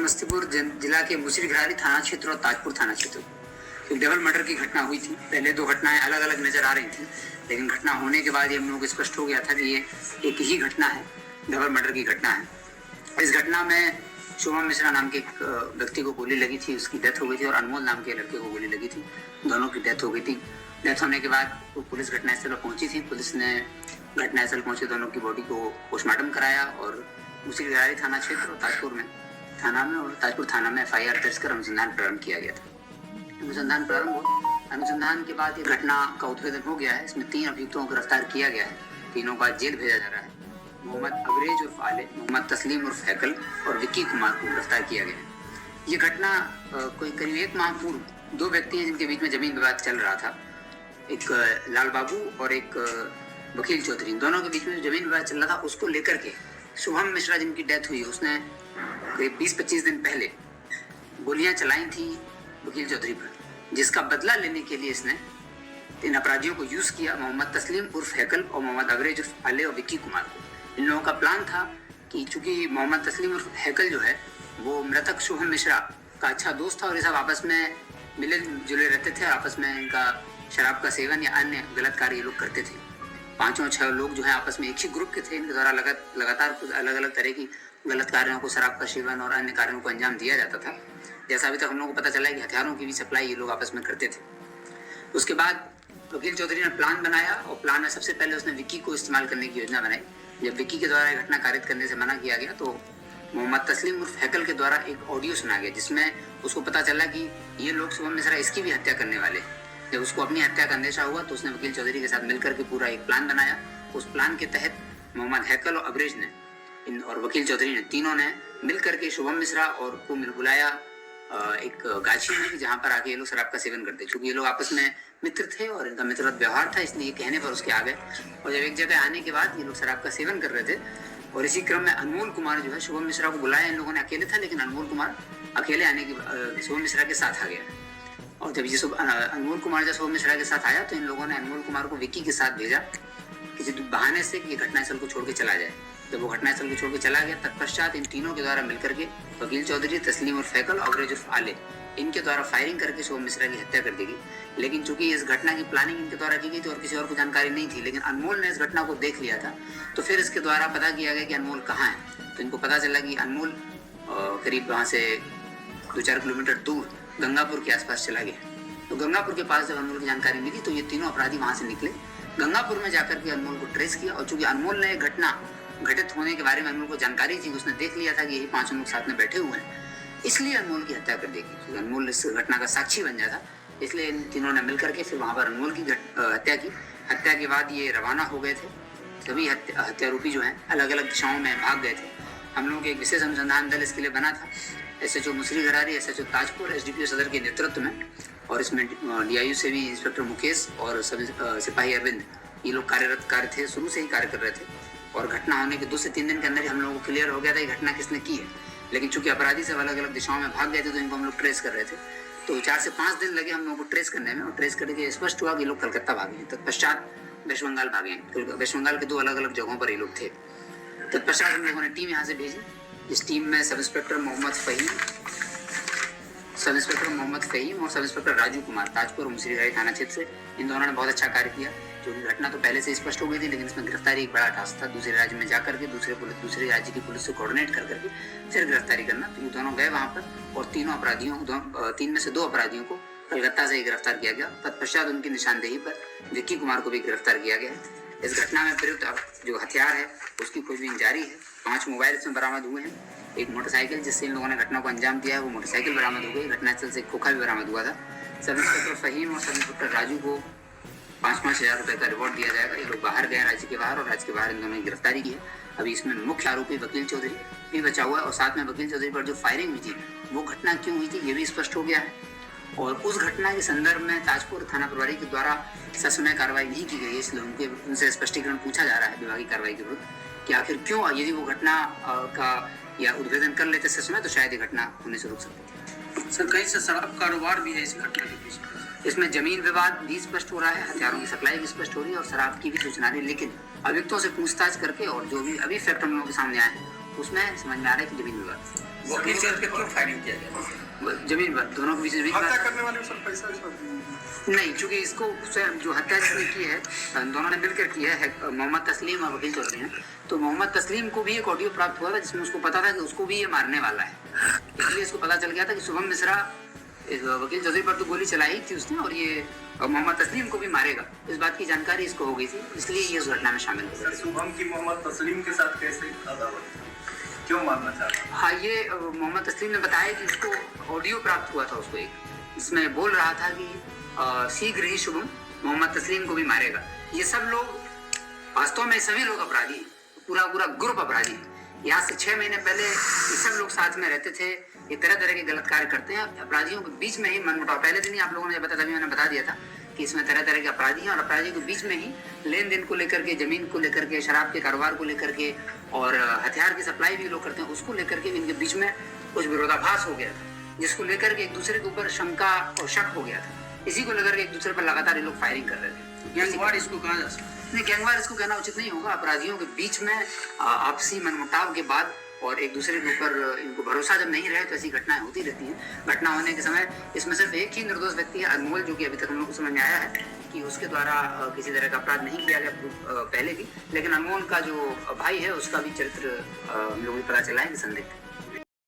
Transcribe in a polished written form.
समस्तीपुर जिला के मुसरीघरारी थाना क्षेत्र और ताजपुर थाना क्षेत्र एक डबल मर्डर की घटना हुई थी। पहले दो घटनाएं अलग अलग नजर आ रही थी, लेकिन घटना होने के बाद ये हम लोग को स्पष्ट हो गया था कि ये एक ही घटना है, डबल मर्डर की घटना है। इस घटना में शुभम मिश्रा नाम के एक व्यक्ति को गोली लगी थी, उसकी डेथ हो गई थी, और अनमोल नाम के लड़के को गोली लगी थी, दोनों की डेथ हो गई थी। डेथ होने के बाद पुलिस घटनास्थल पर पहुंची थी। पुलिस ने घटनास्थल पहुंचे दोनों की बॉडी को पोस्टमार्टम कराया और मुसरीघरारी थाना क्षेत्र और ताजपुर थाना में FIR दर्ज कर अनुसंधान प्रारंभ किया गया था। अनुसंधान के बाद ये घटना का उद्भेदन हो गया है। इसमें 3 अभियुक्तों को गिरफ्तार किया गया है, तीनों का जेल भेजा जा रहा है। मोहम्मद अवरेज उर्फ आले, मोहम्मद तस्लीम उर्फ हैकल और विक्की कुमार को गिरफ्तार किया गया है। ये घटना कोई करीब 1 माह पूर्व 2 व्यक्ति हैं जिनके बीच में जमीन विवाद चल रहा था, एक लाल बाबू और एक वकील चौधरी, दोनों के बीच में जमीन विवाद चल रहा था। उसको लेकर के शुभम मिश्रा जिनकी डेथ हुई, उसने 20-25 दिन पहले गोलियां चलाई थी वकील चौधरी पर, जिसका बदला लेने के लिए इसने 3 अपराधियों को यूज किया, मोहम्मद तस्लीम उर्फ हैकल और मोहम्मद अवरेज उर्फ आले और विक्की कुमार को। इन लोगों का प्लान था कि चूंकि मोहम्मद तस्लीम उर्फ हैकल जो है वो मृतक शुभम मिश्रा का अच्छा दोस्त था और ये सब आपस में मिले जुले रहते थे, आपस में इनका शराब का सेवन या अन्य गलत कार्य ये लोग करते थे। 5-6 लोग जो है आपस में एक ही ग्रुप के थे, इनके द्वारा लगातार कुछ अलग अलग तरह की गलत कार्यों को, शराब का सेवन और अन्य कार्यों को अंजाम दिया जाता था। जैसा अभी तक हम लोगों को पता चला है कि हथियारों की भी सप्लाई ये लोग आपस में करते थे। उसके बाद वकील चौधरी ने प्लान बनाया और प्लान में सबसे पहले उसने विक्की को इस्तेमाल करने की योजना बनाई। जब विक्की के द्वारा घटना कारित करने से मना किया गया तो मोहम्मद तस्लीम उर्फ हैकल के द्वारा एक ऑडियो सुना गया, जिसमें उसको पता चला कि ये लोग शुभम मिश्रा इसकी भी हत्या करने वाले। जब उसको अपनी हत्या का अंदेशा हुआ तो उसने वकील चौधरी के साथ मिलकर के पूरा एक प्लान बनाया। उस प्लान के तहत मोहम्मद हैकल और अवरेज ने और वकील चौधरी ने, तीनों ने मिलकर के शुभम मिश्रा और को बुलाया एक गाछी में, जहाँ पर आके ये लोग शराब का सेवन करते। चूंकि ये लोग आपस में मित्र थे और इनका मित्रवत व्यवहार था, इसलिए कहने पर उसके आ गए। और जब एक जगह आने के बाद ये लोग शराब का सेवन कर रहे थे और इसी क्रम में अनमोल कुमार जो है शुभम मिश्रा को बुलाया। इन लोगों ने अकेले था, लेकिन अनमोल कुमार अकेले आने के शुभम मिश्रा के साथ आ गया। और जब ये अनमोल कुमार जब शुभम मिश्रा के साथ आया तो इन लोगों ने अनमोल कुमार को विक्की के साथ भेजा किसी बहाने से कि घटनास्थल को छोड़ के चला जाए। जब वो घटनास्थल को छोड़ के चला गया, तत्पश्चात इन तीनों के द्वारा मिलकर के वकील चौधरी, तस्लीम उर्फ हैकल, अवरेज उर्फ आले, इनके द्वारा फायरिंग करके शुभम मिश्रा की हत्या कर दी गई। लेकिन चूंकि इस घटना की प्लानिंग इनके द्वारा की गई थी और किसी और को जानकारी नहीं थी, लेकिन अनमोल ने इस घटना को देख लिया था, तो फिर इसके द्वारा पता किया गया कि अनमोल कहाँ है। तो इनको पता चला कि अनमोल करीब वहाँ से 2-4 किलोमीटर दूर गंगापुर के आसपास चला गया। तो गंगापुर के पास जब अनमोल की जानकारी मिली तो ये तीनों अपराधी वहां से निकले, गंगापुर में जाकर के अनमोल को ट्रेस किया। और चूंकि अनमोल ने घटना घटित होने के बारे में अनमोल को जानकारी थी, उसने देख लिया था कि यही 5 लोग साथ में बैठे हुए हैं, इसलिए अनमोल की हत्या कर दी गई। क्योंकि अनमोल इस घटना का साक्षी बन जाता, इसलिए इन तीनों ने मिलकर के फिर वहां पर अनमोल की हत्या की। हत्या के बाद ये रवाना हो गए थे। सभी हत्यारोपी जो है अलग अलग दिशाओं में भाग गए थे। हम लोगों के एक विशेष अनुसंधान दल इसके लिए बना था, SHO Musrigharari, SHO Tajpur, SDPO सदर के नेतृत्व में, और इसमें DIU से भी इंस्पेक्टर मुकेश और सिपाही अरविंद, ये लोग कार्य थे, शुरू से ही कार्य कर रहे थे। और घटना होने के 2 से 3 दिन के अंदर ही हम लोगों को क्लियर हो गया था कि घटना किसने की है। लेकिन चूंकि अपराधी सब अलग अलग दिशाओं में भाग गए थे तो इनको हम लोग ट्रेस कर रहे थे। तो 4 से 5 दिन लगे हम लोगों को ट्रेस करने में, और ट्रेस करके स्पष्ट हुआ कि लोग कलकत्ता भागे हैं। तत्पश्चात वेस्ट बंगाल भागे हैं। वेस्ट बंगाल के 2 अलग अलग जगहों पर ये लोग थे। तत्पश्चात हम लोगों ने टीम यहाँ से भेजी। इस टीम में सब इंस्पेक्टर मोहम्मद फ़हीम और सब इंस्पेक्टर राजू कुमार, ताजपुर और मुसरीघरारी थाना क्षेत्र से, इन दोनों ने बहुत अच्छा कार्य किया। जो घटना तो पहले से स्पष्ट हो गई थी, लेकिन इसमें गिरफ्तारी एक बड़ा टास्क था। दूसरे राज्य में जाकर के दूसरे राज्य की पुलिस से कोऑर्डिनेट कर करके फिर गिरफ्तारी करना। तो ये दोनों गए वहां पर और 3 में से 2 अपराधियों को कलकत्ता से गिरफ्तार किया गया। तत्पश्चात उनकी निशानदेही पर विक्की कुमार को भी गिरफ्तार किया गया। इस घटना में प्रयुक्त जो हथियार है उसकी खोजबीन जारी है। 5 मोबाइल इसमें बरामद हुए हैं। एक मोटरसाइकिल जिससे इन लोगों ने घटना को अंजाम दिया है, वो मोटरसाइकिल बरामद हो गई। घटनास्थल से खोखा भी बरामद हुआ था। सब इंस्पेक्टर फ़हीम और सब इंस्पेक्टर राजू को 5-5 हज़ार रुपये का रिवॉर्ड दिया जाएगा। ये लोग बाहर गए, राज्य के बाहर, और राज्य के बाहर इन दोनों की गिरफ्तारी की है। अभी इसमें मुख्य आरोपी वकील चौधरी भी बचा हुआ है, और साथ में वकील चौधरी पर जो फायरिंग हुई थी वो घटना क्यों हुई थी ये भी स्पष्ट हो गया है। और उस घटना के संदर्भ में ताजपुर थाना प्रभारी के द्वारा ससमय कार्रवाई नहीं की गई है, इसलिए उनसे स्पष्टीकरण पूछा जा रहा है विभागीय कार्रवाई के विरुद्ध कि आखिर क्यों। यदि वो घटना का या उद्भेदन कर लेते सच में तो शायद ये घटना होने से रुक सकती थी। सर, कहीं से शराब कारोबार भी है इस घटना के पीछे? इसमें जमीन विवाद भी स्पष्ट हो रहा है, हथियारों की सप्लाई भी स्पष्ट हो रही है और शराब की भी सूचना रही है। लेकिन अभियुक्तों से पूछताछ करके और जो भी अभी फैक्ट हम लोगों के सामने आए हैं उसमें समझ में आ रहा है कि जमीन विवाद वकील साहब पे क्यों फायरिंग किया गया? जमीन पर दोनों के बीच जमीन हत्या पर करने वाले सर पैसा नहीं, चूंकि इसको स्वयं जो हत्या जिसने की है दोनों ने मिलकर की है मोहम्मद तस्लीम और वकील चौधरी ने। तो मोहम्मद तस्लीम को भी एक ऑडियो प्राप्त हुआ था जिसमें उसको पता था कि उसको भी ये मारने वाला है, इसलिए इसको पता चल गया था कि शुभम मिश्रा इस वकील चौधरी पर तो गोली चलाई थी उसने और ये मोहम्मद तस्लीम को भी मारेगा, इस बात की जानकारी इसको हो गई थी, इसलिए ये इस घटना में शामिल हो गया। शुभम की मोहम्मद तस्लीम के साथ कैसे क्यों मारना चाहता? हाँ, ये मोहम्मद तस्लीम ने बताया कि उसको ऑडियो प्राप्त हुआ था उसको एक, इसमें बोल रहा था कि शीघ्र ही शुभम मोहम्मद तस्लीम को भी मारेगा। ये सब लोग वास्तव में सभी लोग अपराधी हैं, पूरा ग्रुप अपराधी है। यहाँ से 6 महीने पहले ये सब लोग साथ में रहते थे, ये तरह तरह के गलत कार्य करते हैं। अपराधियों के बीच में ही मनमुटाव, पहले दिन ही आप लोगों ने बताया, तभी मैंने बता दिया था कि इसमें तरह तरह के अपराधी हैं और अपराधियों के बीच में ही लेन देन को लेकर के, जमीन को लेकर के, शराब के कारोबार को लेकर के और हथियार की सप्लाई भी लोग करते हैं, उसको लेकर के इनके बीच में कुछ विरोधाभास हो गया था, जिसको लेकर के एक दूसरे के ऊपर शंका और शक हो गया था। इसी को लेकर के एक दूसरे पर लगातार ये लोग फायरिंग कर रहे थे। गैंगवार इसको कहा जा सकता नहीं, गैंगवार इसको कहना उचित नहीं होगा। अपराधियों के बीच में आपसी मनमुटाव के बाद और एक दूसरे के ऊपर इनको भरोसा जब नहीं रहे तो ऐसी घटनाएं होती रहती हैं। घटना होने के समय इसमें सिर्फ एक ही निर्दोष व्यक्ति है, अनमोल, जो कि अभी तक हम लोग को समझ में आया है कि उसके द्वारा किसी तरह का अपराध नहीं किया गया पहले भी, लेकिन अनमोल का जो भाई है उसका भी चरित्र हम लोगों को पता चला है कि संदिग्ध है।